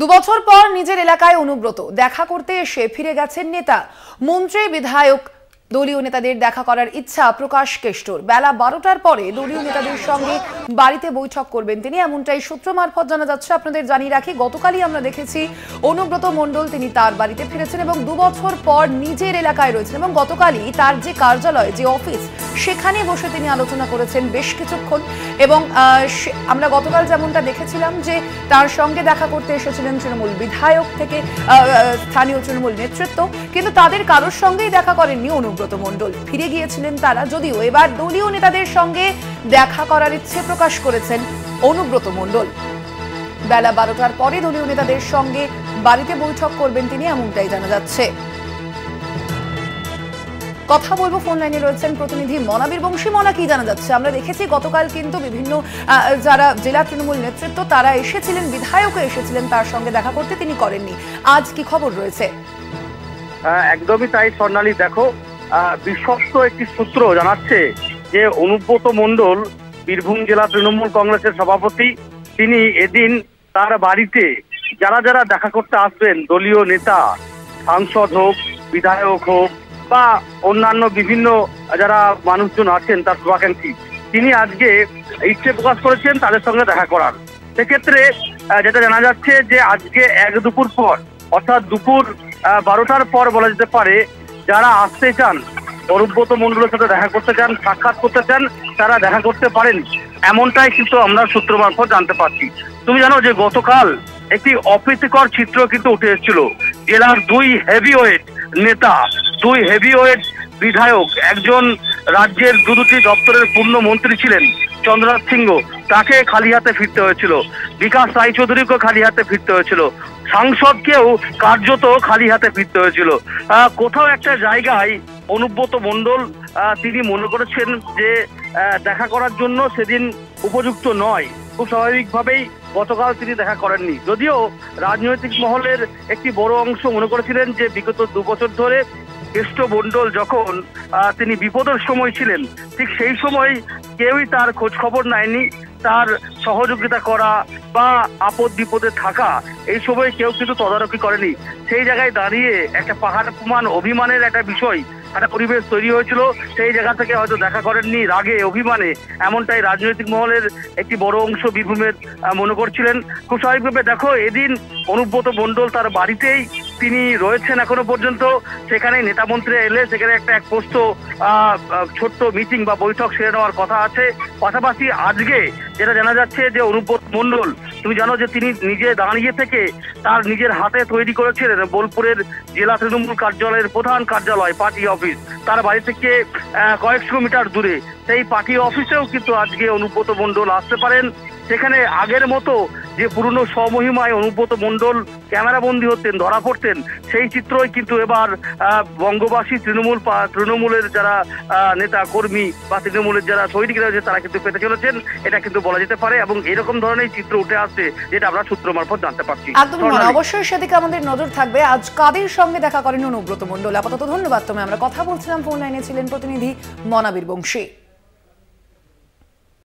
দুবছর পর নিজের এলাকায় অনুব্রত দেখা করতে এসে ফিরে গেছেন নেতা মন্ত্রী বিধায়ক। দলীয় নেতাদের দেখা করার ইচ্ছা প্রকাশ কেষ্টর। বেলা 12টার পরে দলীয় নেতাদের সঙ্গে বাড়িতে বৈঠক করবেন তিনি, এমনটাই সূত্র মারফত জানা যাচ্ছে। আপনাদের জানিয়ে রাখি, গতকালই আমরা দেখেছি অনুব্রত মণ্ডল তিনি তার বাড়িতে ফিরেছেন এবং দুবছর পর নিজের এলাকায় রয়েছেন এবং গতকালই তার যে কার্যালয়, যে অফিস, সেখানে বসে তিনি আলোচনা করেছেন বেশ কিছুক্ষণ। এবং আমরা গতকাল যেমনটা দেখেছিলাম যে তার সঙ্গে দেখা করতে এসেছিলেন তৃণমূল বিধায়ক থেকে স্থানীয় তৃণমূল নেতৃত্ব, কিন্তু তাদের কারোর সঙ্গেই দেখা করেননি অনুব্রত মণ্ডল। ফিরে গিয়েছিলেন তারা, যদিও এবার দলীয় নেতাদের সঙ্গে দেখা করার ইচ্ছে প্রকাশ করেছেন অনুব্রত মণ্ডল। বেলা 12টার পরে দলীয় নেতাদের সঙ্গে বাড়িতে বৈঠক করবেন তিনি, এমনটাই জানা যাচ্ছে। কথা বলবো, ফোন লাইনে রয়েছেন প্রতিনিধি মনা বীরবংশী। মনা, কি জানা যাচ্ছে? আমরা দেখেছি গতকাল কিন্তু বিভিন্ন যারা জেলা তৃণমূল নেতৃত্ব তারা এসেছিলেন, বিধায়কও এসেছিলেন তার সঙ্গে দেখা করতে, তিনি করেননি। আজ কি খবর রয়েছে? একদমই তাই স্বর্ণালী, দেখো বিশ্বস্ত একটি সূত্র জানাচ্ছে যে অনুব্রত মণ্ডল বীরভূম জেলা তৃণমূল কংগ্রেসের সভাপতি, তিনি এদিন তার বাড়িতে যারা যারা দেখা করতে আসবেন, দলীয় নেতা, সাংসদ হোক, বিধায়ক হোক বা অন্যান্য বিভিন্ন যারা মানুষজন আছেন তার শুভাকাঙ্ক্ষী, তিনি আজকে ইচ্ছে প্রকাশ করেছেন তাদের সঙ্গে দেখা করার। সেক্ষেত্রে যেটা জানা যাচ্ছে যে আজকে এক দুপুর পর, অর্থাৎ দুপুর 12টার পর বলা যেতে পারে, যারা আসতে চান, অনুব্রত মণ্ডলের সাথে দেখা করতে চান, সাক্ষাৎ করতে চান, তারা দেখা করতে পারেন, এমনটাই কিন্তু আমরা সূত্র মারফত জানতে পারছি। তুমি জানো যে গতকাল একটি অপ্রীতিকর চিত্র কিন্তু উঠে এসেছিল। জেলার দুই হেভিওয়েট নেতা, দুই হেভিওয়েট বিধায়ক, একজন রাজ্যের দুটি দপ্তরের পূর্ণ মন্ত্রী ছিলেন চন্দ্রনাথ সিংহ, তাকে খালি হাতে ফিরতে হয়েছিল। বিকাশ রায়চৌধুরীকেও খালি হাতে ফিরতে হয়েছিল। সাংসদকেও কার্যত খালি হাতে ফিরতে হয়েছিল। কোথাও একটা জায়গায় অনুব্রত মণ্ডল তিনি মনে করেছেন যে দেখা করার জন্য সেদিন উপযুক্ত নয়। খুব স্বাভাবিকভাবেই গতকাল তিনি দেখা করেননি, যদিও রাজনৈতিক মহলের একটি বড় অংশ মনে করেছিলেন যে বিগত 2 বছর ধরে কেষ্ট মণ্ডল যখন তিনি বিপদের সময় ছিলেন, ঠিক সেই সময় কেউই তার খোঁজ খবর নেয়নি, তার সহযোগিতা করা বা আপদ বিপদে থাকা এই সময় কেউ কিন্তু তদারকি করেনি। সেই জায়গায় দাঁড়িয়ে একটা পাহাড় প্রমাণ অভিমানের একটা বিষয়, একটা পরিবেশ তৈরি হয়েছিল। সেই জায়গা থেকে হয়তো দেখা করেননি রাগে অভিমানে, এমনটাই রাজনৈতিক মহলের একটি বড় অংশ বীরভূমের মনে করছিলেন। খুব স্বাভাবিকভাবে দেখো এদিন অনুব্রত মণ্ডল তার বাড়িতেই তিনি রয়েছেন এখনো পর্যন্ত। সেখানে নেতা মন্ত্রী এলে সেখানে একটা এক পোস্ট ছোট্ট মিটিং বা বৈঠক সেরে নেওয়ার কথা আছে। পাশাপাশি আজকে যেটা জানা যাচ্ছে যে অনুব্রত মণ্ডল, তুমি জানো যে তিনি নিজে দাঁড়িয়ে থেকে তার নিজের হাতে তৈরি করেছিলেন বোলপুরের জেলা তৃণমূল কার্যালয়ের প্রধান কার্যালয়, পার্টি অফিস, তার বাড়ি থেকে কয়েকশো মিটার দূরে। সেই পার্টি অফিসেও কিন্তু আজকে অনুব্রত মণ্ডল আসতে পারেন। সেখানে আগের মতো যে পুরনো স্বমহিমায় অনুব্রত মণ্ডল ক্যামেরাবন্দি হতেন, ধরা পড়তেন, সেই চিত্রই কিন্তু এবার বঙ্গবাসী তৃণমূলের যারা নেতা কর্মী বা তৃণমূলের যারা সৈনিক রয়েছে তারা কিন্তু পেতে চলেছেন, এটা কিন্তু বলা যেতে পারে। এবং এরকম ধরনের চিত্র উঠে আসছে, যেটা আমরা সূত্র মারফত জানতে পারছি। একদম, অবশ্যই সেদিকে আমাদের নজর থাকবে। আজ কাদের সঙ্গে দেখা করেন অনুব্রত মণ্ডল? আপাতত ধন্যবাদ। আমরা কথা বলছিলাম, ফোন লাইনে ছিলেন প্রতিনিধি মনা বীরবংশী।